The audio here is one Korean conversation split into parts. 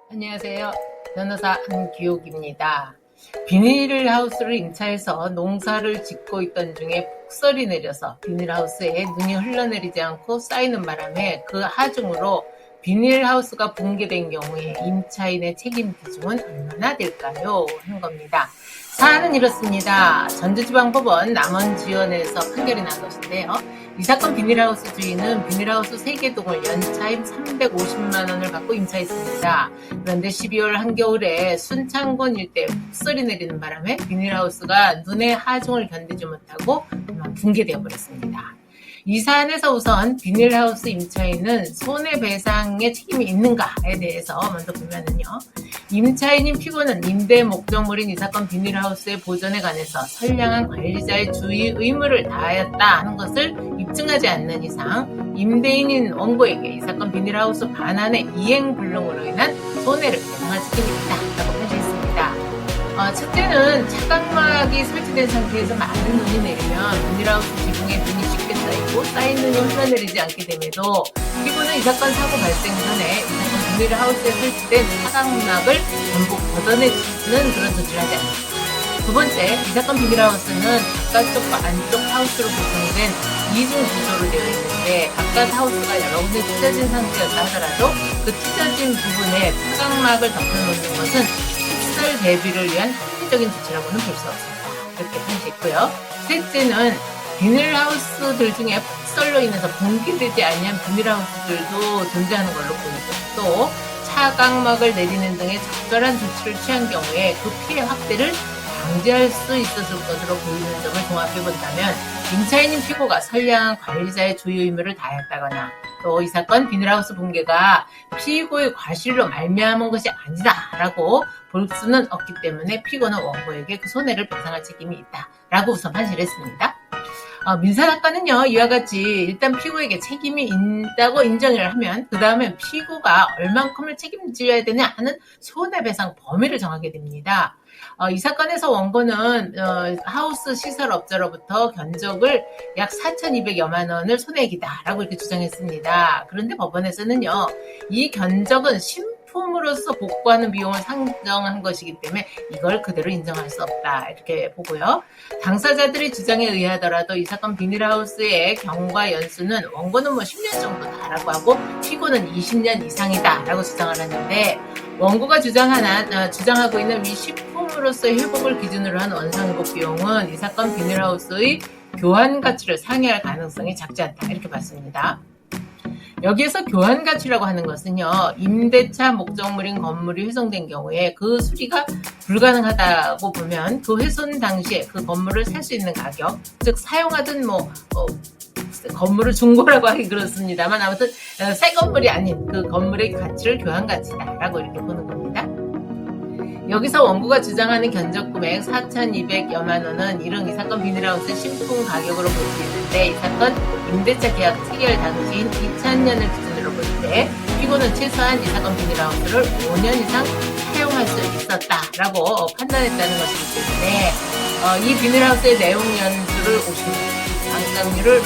안녕하세요. 변호사 한기옥입니다. 비닐하우스를 임차해서 농사를 짓고 있던 중에 폭설이 내려서 비닐하우스에 눈이 흘러내리지 않고 쌓이는 바람에 그 하중으로 비닐하우스가 붕괴된 경우에 임차인의 책임 비중은 얼마나 될까요? 하는 겁니다. 사안은 이렇습니다. 전주지방법원 남원지원에서 판결이 난 것인데요. 이 사건 비닐하우스 주인은 비닐하우스 3개 동을 연차임 350만 원을 받고 임차했습니다. 그런데 12월 한겨울에 순창군 일대 폭설이 내리는 바람에 비닐하우스가 눈의 하중을 견디지 못하고 그만 붕괴되어 버렸습니다. 이 사안에서 우선 비닐하우스 임차인은 손해배상의 책임이 있는가에 대해서 먼저 보면은요. 임차인인 피고는 임대 목적물인 이 사건 비닐하우스의 보존에 관해서 선량한 관리자의 주의 의무를 다하였다 하는 것을 입증하지 않는 이상 임대인인 원고에게 이 사건 비닐하우스 반환의 이행불능으로 인한 손해를 배상할 책임이 있다라고 판시했습니다. 첫째는 차각막이 설치된 상태에서 많은 눈이 내리면 비닐하우스 지붕에 눈이 쉽게 쌓이고 쌓인 눈이 흘러내리지 않게 됨에도 피고는 이 사건 사고 발생 전에 이 사건 비닐하우스에 설치된 차각막을 전부 걷어내는 그런 조치를 하지 않습니다. 두 번째, 이 사건 비닐하우스는 바깥쪽과 안쪽 하우스로 구성된 이중 구조로 되어 있는데 바깥 하우스가 여러 군데 찢어진 상태였다 하더라도 그 찢어진 부분에 차각막을 덮어놓는 것은 폭설 대비를 위한 합리적인 조치라고는 볼 수 없습니다. 이렇게 판시했고요. 셋째는 비닐하우스들 중에 폭설로 인해서 붕괴되지 아니한 비닐하우스들도 존재하는 걸로 보이고 또 차각막을 내리는 등의 적절한 조치를 취한 경우에 그 피해 확대를 방지할 수 있었을 것으로 보이는 점을 종합해 본다면 임차인인 피고가 선량한 관리자의 주의 의무를 다했다거나 또 이 사건 비닐하우스 붕괴가 피고의 과실로 말미암은 것이 아니다라고 볼 수는 없기 때문에 피고는 원고에게 그 손해를 배상할 책임이 있다라고 우선 판시를 했습니다. 민사사건은요 이와 같이 일단 피고에게 책임이 있다고 인정을 하면 그 다음에 피고가 얼만큼을 책임져야 되냐 하는 손해배상 범위를 정하게 됩니다. 이 사건에서 원고는 하우스 시설업자로부터 견적을 약 4,200여만 원을 손해액이다라고 이렇게 주장했습니다. 그런데 법원에서는요 이 견적은 품으로서 복구하는 비용을 상정한 것이기 때문에 이걸 그대로 인정할 수 없다 이렇게 보고요. 당사자들의 주장에 의하더라도 이 사건 비닐하우스의 경과 연수는 원고는 10년 정도다라고 하고 피고는 20년 이상이다라고 주장을 하는데 원고가 주장하고 있는 위 식품으로서의 회복을 기준으로 한 원상회복 비용은 이 사건 비닐하우스의 교환 가치를 상회할 가능성이 작지 않다 이렇게 봤습니다. 여기에서 교환 가치라고 하는 것은요, 임대차 목적물인 건물이 훼손된 경우에 그 수리가 불가능하다고 보면 그 훼손 당시에 그 건물을 살 수 있는 가격, 즉 사용하던 건물을 중고라고 하기 그렇습니다만 아무튼 새 건물이 아닌 그 건물의 가치를 교환 가치다라고 이렇게 보는 겁니다. 여기서 원고가 주장하는 견적 금액 4,200여만 원은 이런 이 사건 비닐하우스 신품 가격으로 볼 수 있는데 이 사건 임대차 계약 체결 당시인 2000년을 기준으로 볼 때 피고는 최소한 이 사건 비닐하우스를 5년 이상 사용할 수 있었다라고 판단했다는 것이기 때문에 이 비닐하우스의 내용 연수를 50%, 반감률을 50%,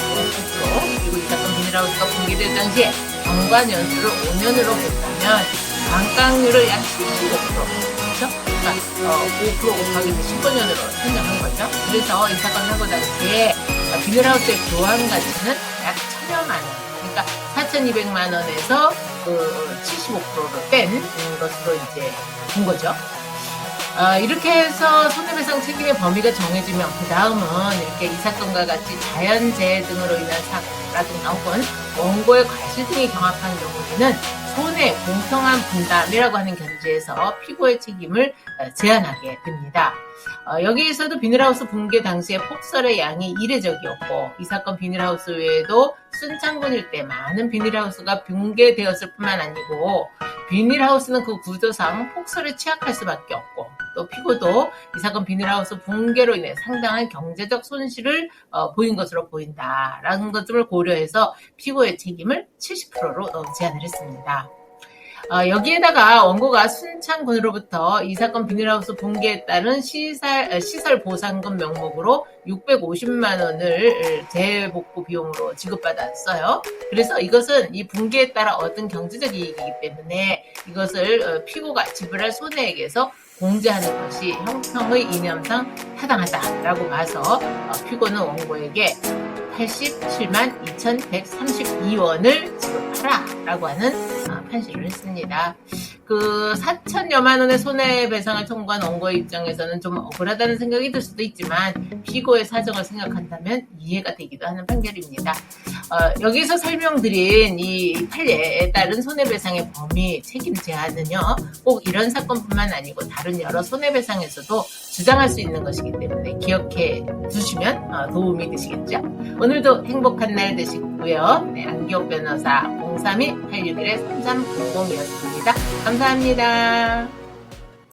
그리고 이 사건 비닐하우스가 붕괴될 당시에 경관 연수를 5년으로 본다면 반감률을 약 75%. 그러니까 5% 곱하기 15년으로 산정한 거죠. 그래서 이 사건 사고 당시에 비닐하우스의 교환 가치는 약 1,000여만 원. 그러니까 4,200만 원에서 그 75%를 뺀 것으로 이제 본 거죠. 이렇게 해서 손해배상 책임의 범위가 정해지면 그 다음은 이렇게 이 사건과 같이 자연재해 등으로 인한 사고라든가 혹은 원고의 과실 등이 경합한 경우에는 손해 공평한 분담이라고 하는 견지에서 피고의 책임을 제한하게 됩니다. 여기에서도 비닐하우스 붕괴 당시에 폭설의 양이 이례적이었고 이 사건 비닐하우스 외에도 순창군 일대 많은 비닐하우스가 붕괴되었을 뿐만 아니고 비닐하우스는 그 구조상 폭설에 취약할 수밖에 없고 또 피고도 이 사건 비닐하우스 붕괴로 인해 상당한 경제적 손실을 보인 것으로 보인다라는 것을 고려해서 피고의 책임을 70%로 제한을 했습니다. 여기에다가 원고가 순창군으로부터 이 사건 비닐하우스 붕괴에 따른 시설 보상금 명목으로 650만 원을 재복구 비용으로 지급받았어요. 그래서 이것은 이 붕괴에 따라 얻은 경제적 이익이기 때문에 이것을 피고가 지불할 손해액에서 공제하는 것이 형평의 이념상 타당하다라고 봐서 피고는 원고에게 87만 2,132원을 지급하라 라고 하는 판시를 했습니다. 그 4천여만 원의 손해배상을 청구한 원고의 입장에서는 좀 억울하다는 생각이 들 수도 있지만 피고의 사정을 생각한다면 이해가 되기도 하는 판결입니다. 여기서 설명드린 이 판례에 따른 손해배상의 범위, 책임 제한은요 꼭 이런 사건뿐만 아니고 다른 여러 손해배상에서도 주장할 수 있는 것이기 때문에 기억해 두시면 도움이 되시겠죠. 오늘도 행복한 날 되시고요. 네, 안기옥 변호사 032-861-3300이었습니다. 감사합니다.